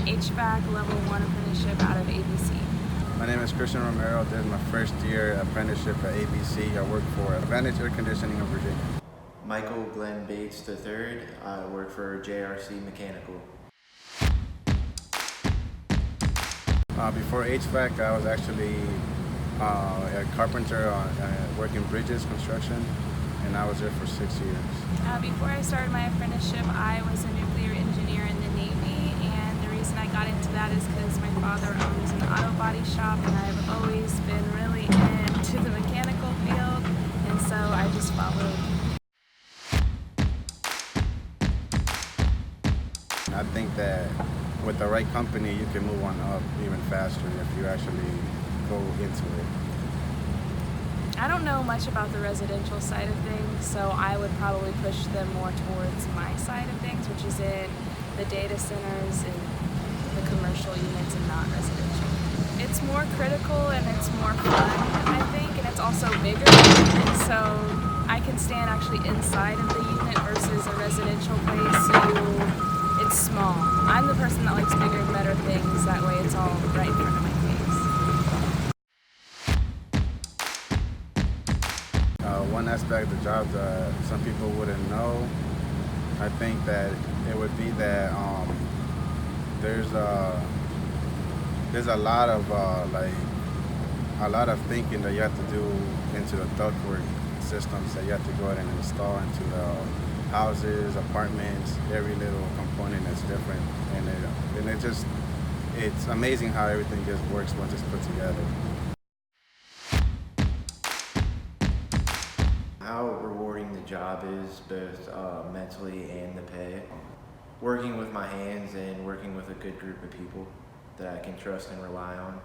HVAC Level 1 apprenticeship out of ABC. My name is Christian Romero. This is my first year apprenticeship at ABC. I work for Advantage Air Conditioning of Virginia. Michael Glenn Bates III. I work for JRC Mechanical. Before HVAC, I was actually a carpenter working bridges construction, and I was there for 6 years. Before I started my apprenticeship, I was a nuclear engineer in the Navy, and the reason I got into that is because my father owns an auto body shop, and I've always been really into the mechanical field, and so I just followed. I think that with the right company, you can move on up even faster if you actually go into it. I don't know much about the residential side of things, so I would probably push them more towards my side of things, which is in the data centers and the commercial units and not residential. It's more critical and it's more fun, I think, and it's also bigger, and so I can stand actually inside of the unit versus a residential place. It's small. I'm the person that likes bigger and better things, that way it's all right in front of my face. One aspect of the job that some people wouldn't know, I think that it would be that there's a lot of thinking that you have to do into the ductwork systems that you have to go ahead and install into the houses, apartments. Every little component is different, and it's amazing how everything just works once it's put together. How rewarding the job is, both mentally and the pay. Working with my hands and working with a good group of people that I can trust and rely on.